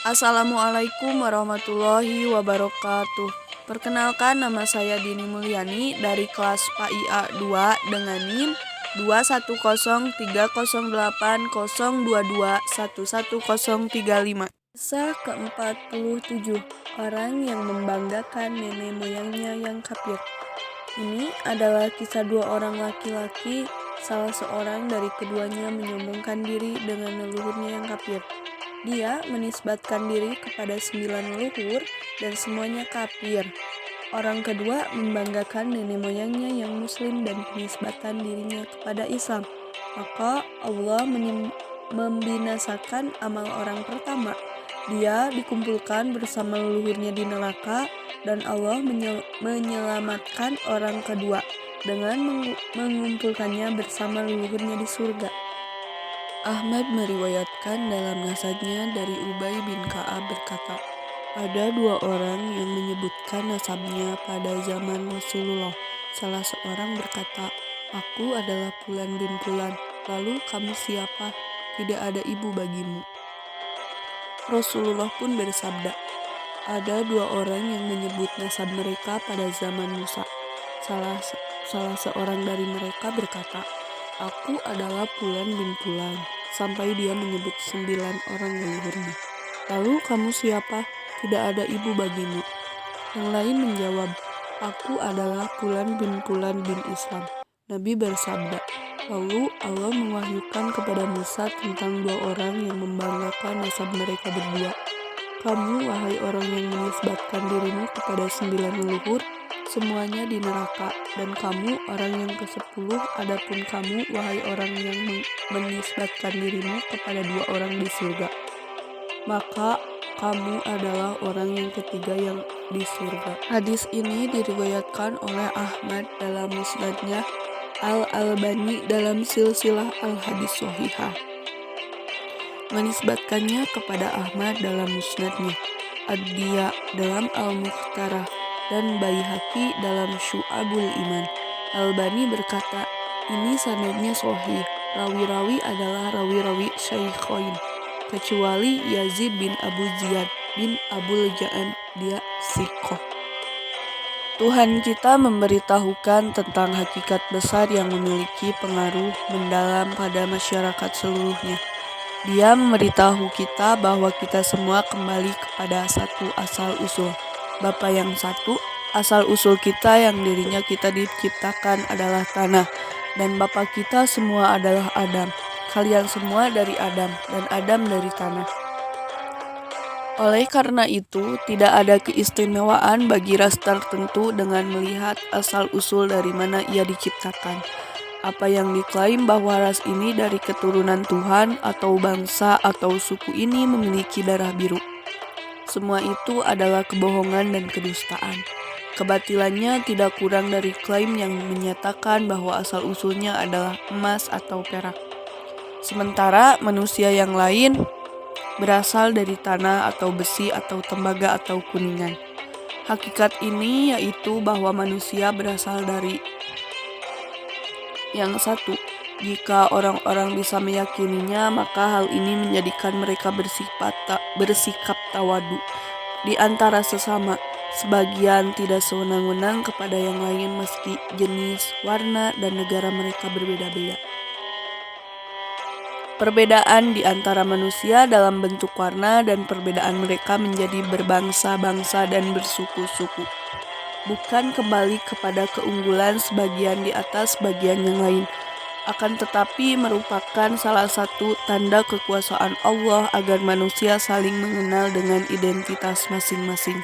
Assalamualaikum warahmatullahi wabarakatuh. Perkenalkan, nama saya Dini Mulyani dari kelas PAIA 2 dengan NIM 210308022111035. Kisah ke-47, orang yang membanggakan nenek moyangnya yang kafir. Ini adalah kisah dua orang laki-laki. Salah seorang dari keduanya menyombongkan diri dengan leluhurnya yang kafir. Dia menisbatkan diri kepada 9 leluhur dan semuanya kafir. Orang kedua membanggakan nenek moyangnya yang muslim dan menisbatkan dirinya kepada Islam. Maka Allah membinasakan amal orang pertama. Dia dikumpulkan bersama leluhurnya di neraka, dan Allah menyelamatkan orang kedua dengan mengumpulkannya bersama leluhurnya di surga. Ahmad meriwayatkan dalam nasabnya dari Ubay bin Ka'ab berkata, ada dua orang yang menyebutkan nasabnya pada zaman Rasulullah. Salah seorang berkata, aku adalah Fulan bin Fulan. Lalu kamu siapa? Tidak ada ibu bagimu. Rasulullah pun bersabda, ada dua orang yang menyebut nasab mereka pada zaman Musa. Salah seorang dari mereka berkata, aku adalah Fulan bin Fulan, sampai dia menyebut 9 orang leluhurnya. Lalu kamu siapa? Tidak ada ibu bagimu. Yang lain menjawab, aku adalah Fulan bin Fulan bin Islam. Nabi bersabda, lalu Allah mewahyukan kepada Musa tentang dua orang yang membanggakan nasab mereka berdua. Kamu, wahai orang yang menisbatkan dirimu kepada 9 leluhur, semuanya di neraka, dan kamu orang yang ke-10, adapun kamu, wahai orang yang menisbatkan dirimu kepada dua orang di surga, maka kamu adalah orang yang ketiga yang di surga. Hadis ini diriwayatkan oleh Ahmad dalam musnadnya, Al-Albani dalam silsilah Al-Hadis Shahihah menisbatkannya kepada Ahmad dalam musnadnya, Ad-Diya dalam Al-Mukhtarah, dan Baihaqi dalam Syu'abul Iman. Albani berkata, ini sanadnya sahih. Rawi-rawi adalah rawi-rawi Syaikhain, kecuali Yazid bin Abu Ziyad bin Abul Ja'an, dia thiqah. Tuhan kita memberitahukan tentang hakikat besar yang memiliki pengaruh mendalam pada masyarakat seluruhnya. Dia memberitahu kita bahwa kita semua kembali kepada satu asal usul, Bapa yang satu. Asal usul kita yang dirinya kita diciptakan adalah tanah, dan Bapa kita semua adalah Adam. Kalian semua dari Adam, dan Adam dari tanah. Oleh karena itu, tidak ada keistimewaan bagi ras tertentu dengan melihat asal usul dari mana ia diciptakan. Apa yang diklaim bahwa ras ini dari keturunan Tuhan, atau bangsa atau suku ini memiliki darah biru, semua itu adalah kebohongan dan kedustaan. Kebatilannya tidak kurang dari klaim yang menyatakan bahwa asal-usulnya adalah emas atau perak, sementara manusia yang lain berasal dari tanah atau besi atau tembaga atau kuningan. Hakikat ini yaitu bahwa manusia berasal dari yang satu. Jika orang-orang bisa meyakininya, maka hal ini menjadikan mereka bersikap tawadu di antara sesama. Sebagian tidak sewenang-wenang kepada yang lain meski jenis, warna, dan negara mereka berbeda-beda. Perbedaan di antara manusia dalam bentuk warna dan perbedaan mereka menjadi berbangsa-bangsa dan bersuku-suku, bukan kembali kepada keunggulan sebagian di atas bagian yang lain, akan tetapi merupakan salah satu tanda kekuasaan Allah agar manusia saling mengenal dengan identitas masing-masing.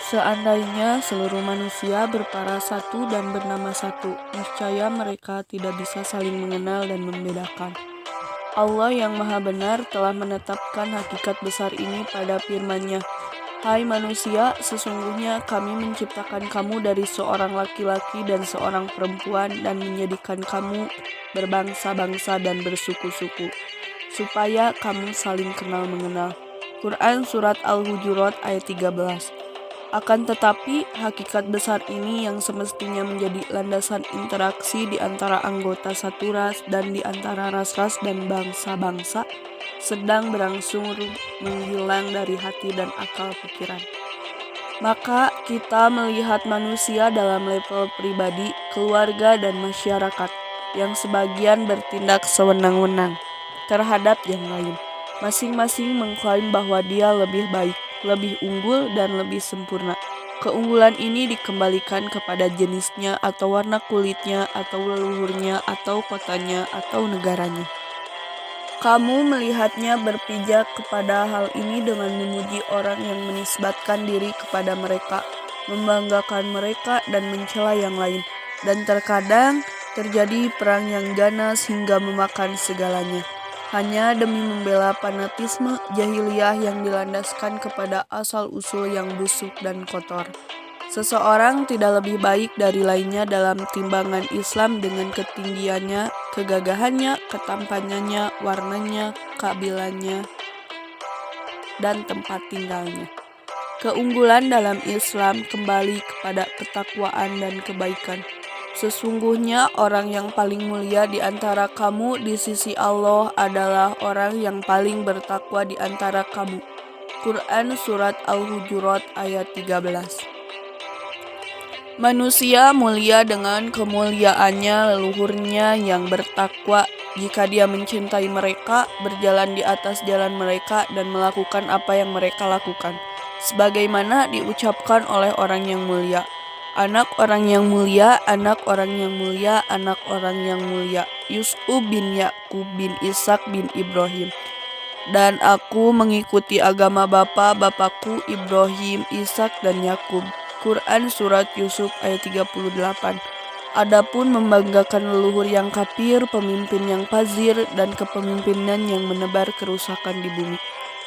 Seandainya seluruh manusia berpara satu dan bernama satu, niscaya mereka tidak bisa saling mengenal dan membedakan. Allah yang Maha Benar telah menetapkan hakikat besar ini pada firman-Nya, hai manusia, sesungguhnya kami menciptakan kamu dari seorang laki-laki dan seorang perempuan dan menjadikan kamu berbangsa-bangsa dan bersuku-suku, supaya kamu saling kenal mengenal. Quran Surat Al-Hujurat ayat 13. Akan tetapi, hakikat besar ini yang semestinya menjadi landasan interaksi di antara anggota satu ras dan di antara ras-ras dan bangsa-bangsa sedang berangsur menghilang dari hati dan akal pikiran. Maka kita melihat manusia dalam level pribadi, keluarga, dan masyarakat yang sebagian bertindak sewenang-wenang terhadap yang lain. Masing-masing mengklaim bahwa dia lebih baik, lebih unggul, dan lebih sempurna. Keunggulan ini dikembalikan kepada jenisnya atau warna kulitnya atau leluhurnya atau kotanya atau negaranya. Kamu melihatnya berpijak kepada hal ini dengan memuji orang yang menisbatkan diri kepada mereka, membanggakan mereka dan mencela yang lain. Dan terkadang terjadi perang yang ganas hingga memakan segalanya. Hanya demi membela fanatisme jahiliyah yang dilandaskan kepada asal-usul yang busuk dan kotor. Seseorang tidak lebih baik dari lainnya dalam timbangan Islam dengan ketinggiannya, kegagahannya, ketampanannya, warnanya, kabilanya, dan tempat tinggalnya. Keunggulan dalam Islam kembali kepada ketakwaan dan kebaikan. Sesungguhnya orang yang paling mulia di antara kamu di sisi Allah adalah orang yang paling bertakwa di antara kamu. Quran Surat Al-Hujurat ayat 13. Manusia mulia dengan kemuliaannya leluhurnya yang bertakwa jika dia mencintai mereka, berjalan di atas jalan mereka, dan melakukan apa yang mereka lakukan. Sebagaimana diucapkan oleh orang yang mulia. Anak orang yang mulia, anak orang yang mulia, anak orang yang mulia. Yusuf bin Yakub bin Ishak bin Ibrahim. Dan aku mengikuti agama bapa-bapakku Ibrahim, Ishak, dan Yakub. Quran Surat Yusuf ayat 38. Adapun membanggakan leluhur yang kafir, pemimpin yang fazir, dan kepemimpinan yang menebar kerusakan di bumi.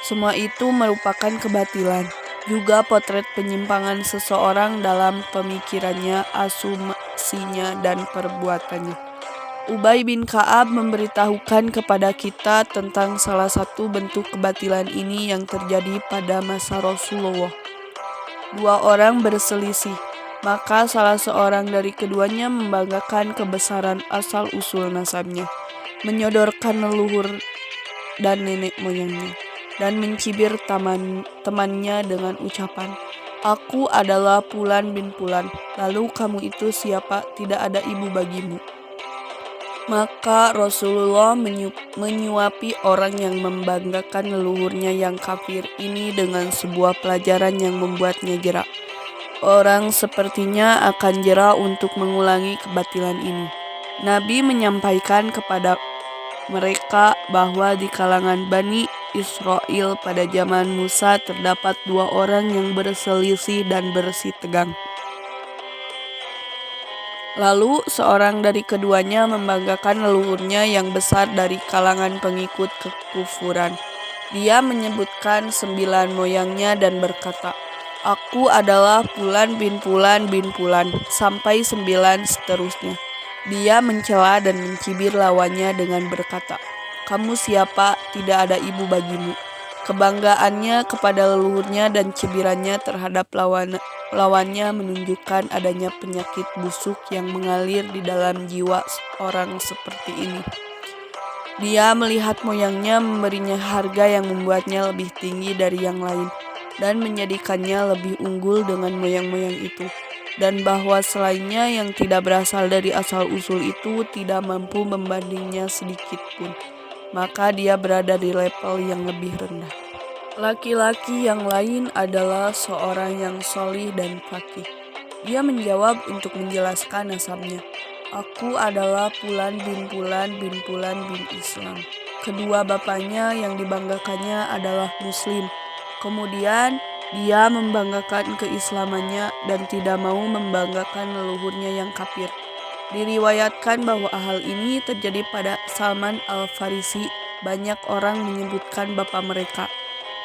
Semua itu merupakan kebatilan. Juga potret penyimpangan seseorang dalam pemikirannya, asumsinya, dan perbuatannya. Ubay bin Ka'ab memberitahukan kepada kita tentang salah satu bentuk kebatilan ini yang terjadi pada masa Rasulullah. Dua orang berselisih, maka salah seorang dari keduanya membanggakan kebesaran asal-usul nasabnya, menyodorkan leluhur dan nenek moyangnya, dan mencibir temannya dengan ucapan, "Aku adalah Fulan bin Fulan, lalu kamu itu siapa? Tidak ada ibu bagimu." Maka Rasulullah menyuapi orang yang membanggakan leluhurnya yang kafir ini dengan sebuah pelajaran yang membuatnya jera. Orang sepertinya akan jera untuk mengulangi kebatilan ini. Nabi menyampaikan kepada mereka bahwa di kalangan Bani Israel pada zaman Musa terdapat dua orang yang berselisih dan bersitegang. Lalu seorang dari keduanya membanggakan leluhurnya yang besar dari kalangan pengikut kekufuran. Dia menyebutkan 9 moyangnya dan berkata, "Aku adalah Fulan bin Fulan bin Fulan," sampai 9 seterusnya. Dia mencela dan mencibir lawannya dengan berkata, "Kamu siapa? Tidak ada ibu bagimu." Kebanggaannya kepada leluhurnya dan cibirannya terhadap lawannya menunjukkan adanya penyakit busuk yang mengalir di dalam jiwa orang seperti ini. Dia melihat moyangnya memberinya harga yang membuatnya lebih tinggi dari yang lain dan menjadikannya lebih unggul dengan moyang-moyang itu, dan bahwa selainnya yang tidak berasal dari asal-usul itu tidak mampu membandingnya sedikit pun. Maka dia berada di level yang lebih rendah. Laki-laki yang lain adalah seorang yang sholih dan faqih. Dia menjawab untuk menjelaskan nasabnya, "Aku adalah Fulan bin Fulan bin Fulan bin Islam." Kedua bapaknya yang dibanggakannya adalah Muslim. Kemudian dia membanggakan keislamannya dan tidak mau membanggakan leluhurnya yang kafir. Diriwayatkan bahwa hal ini terjadi pada Salman Al-Farisi. Banyak orang menyebutkan bapa mereka.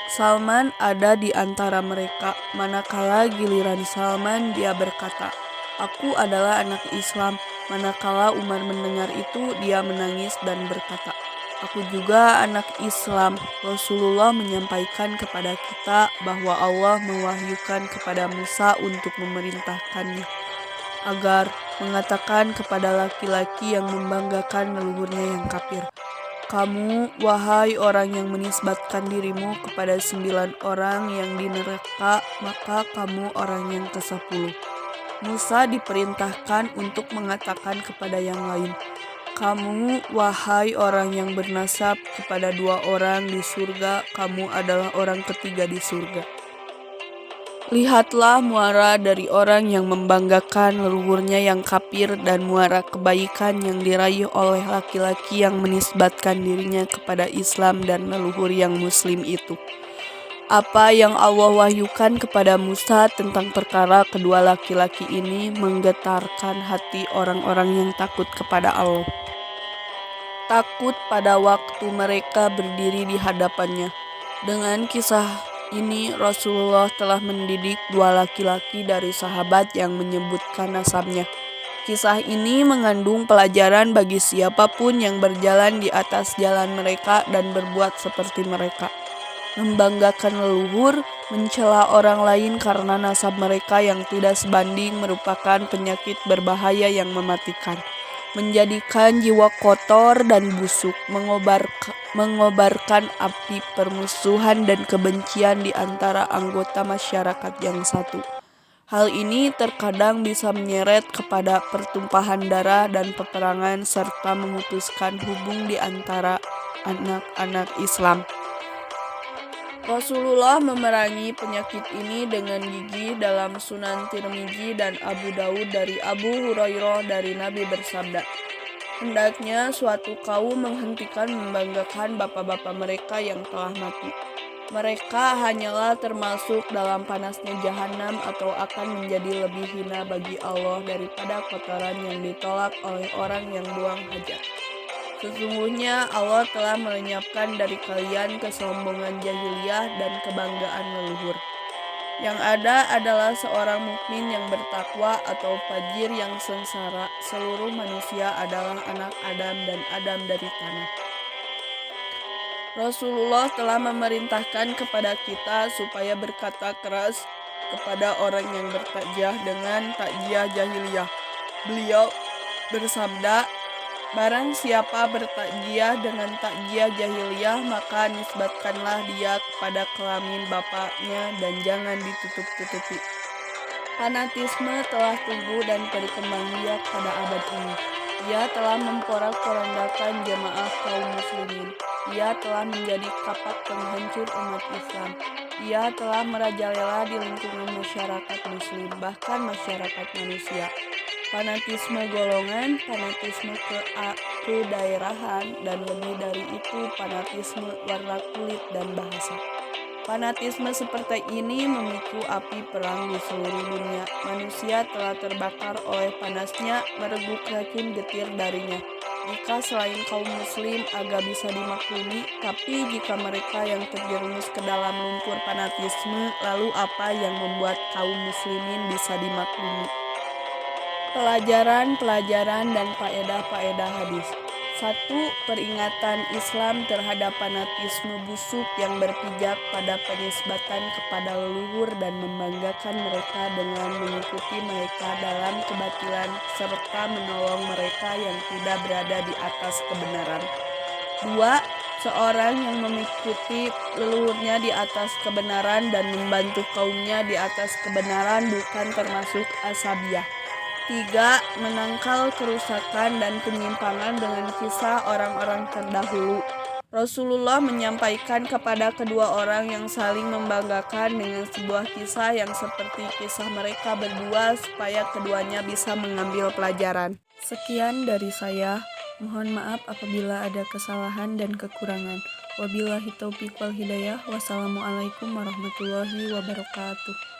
Salman ada di antara mereka. Manakala giliran Salman, dia berkata, "Aku adalah anak Islam." Manakala Umar mendengar itu, dia menangis dan berkata, "Aku juga anak Islam." Rasulullah menyampaikan kepada kita bahwa Allah mewahyukan kepada Musa untuk memerintahkannya agar mengatakan kepada laki-laki yang membanggakan leluhurnya yang kafir, Kamu, wahai orang yang menisbatkan dirimu kepada 9 orang yang di neraka, maka kamu orang yang ke-10. Musa diperintahkan untuk mengatakan kepada yang lain, kamu, wahai orang yang bernasab kepada 2 orang di surga, kamu adalah orang ketiga di surga. Lihatlah muara dari orang yang membanggakan leluhurnya yang kafir dan muara kebaikan yang diraih oleh laki-laki yang menisbatkan dirinya kepada Islam dan leluhur yang muslim itu. Apa yang Allah wahyukan kepada Musa tentang perkara kedua laki-laki ini menggetarkan hati orang-orang yang takut kepada Allah. Takut pada waktu mereka berdiri di hadapannya. Dengan kisah ini Rasulullah telah mendidik 2 laki-laki dari sahabat yang menyebutkan nasabnya. Kisah ini mengandung pelajaran bagi siapapun yang berjalan di atas jalan mereka dan berbuat seperti mereka. Membanggakan leluhur, mencela orang lain karena nasab mereka yang tidak sebanding merupakan penyakit berbahaya yang mematikan. Menjadikan jiwa kotor dan busuk, mengobarkan api permusuhan dan kebencian di antara anggota masyarakat yang satu. Hal ini terkadang bisa menyeret kepada pertumpahan darah dan peperangan serta memutuskan hubung di antara anak-anak Islam. Rasulullah memerangi penyakit ini dengan gigih dalam Sunan Tirmizi dan Abu Daud dari Abu Hurairah dari Nabi bersabda, hendaknya suatu kaum menghentikan membanggakan bapak-bapak mereka yang telah mati. Mereka hanyalah termasuk dalam panasnya jahanam atau akan menjadi lebih hina bagi Allah daripada kotoran yang ditolak oleh orang yang buang hajat. Sesungguhnya Allah telah melenyapkan dari kalian kesombongan jahiliyah dan kebanggaan leluhur. Yang ada adalah seorang mukmin yang bertakwa atau fajir yang sengsara. Seluruh manusia adalah anak Adam dan Adam dari tanah. Rasulullah telah memerintahkan kepada kita supaya berkata keras kepada orang yang bertakjiyah dengan takjiyah jahiliyah. Beliau bersabda, barang siapa bertakjiyah dengan takjiyah jahiliyah, maka nisbatkanlah dia kepada kelamin bapaknya dan jangan ditutup-tutupi. Fanatisme telah tumbuh dan berkembang biak pada abad ini. Ia telah memporak-porandakan jamaah kaum muslimin. Ia telah menjadi kapak penghancur umat Islam. Ia telah merajalela di lingkungan masyarakat muslim, bahkan masyarakat manusia. Fanatisme golongan, fanatisme kedaerahan, dan lebih dari itu fanatisme warna kulit dan bahasa. Fanatisme seperti ini memicu api perang di seluruh dunia. Manusia telah terbakar oleh panasnya, mereguk racun getir darinya. Jika selain kaum muslim agak bisa dimaklumi, tapi jika mereka yang terjerumus ke dalam lumpur fanatisme, lalu apa yang membuat kaum muslimin bisa dimaklumi? Pelajaran dan faedah hadis. 1. Peringatan Islam terhadap fanatisme busuk yang berpijak pada penisbatan kepada leluhur dan membanggakan mereka dengan mengikuti mereka dalam kebatilan serta menolong mereka yang tidak berada di atas kebenaran. 2. Seorang yang mengikuti leluhurnya di atas kebenaran dan membantu kaumnya di atas kebenaran bukan termasuk asabiyah. 3. Menangkal kerusakan dan penyimpangan dengan kisah orang-orang terdahulu. Rasulullah menyampaikan kepada kedua orang yang saling membanggakan dengan sebuah kisah yang seperti kisah mereka berdua supaya keduanya bisa mengambil pelajaran. Sekian dari saya. Mohon maaf apabila ada kesalahan dan kekurangan. Wabillahi taufiq wal hidayah. Wassalamualaikum warahmatullahi wabarakatuh.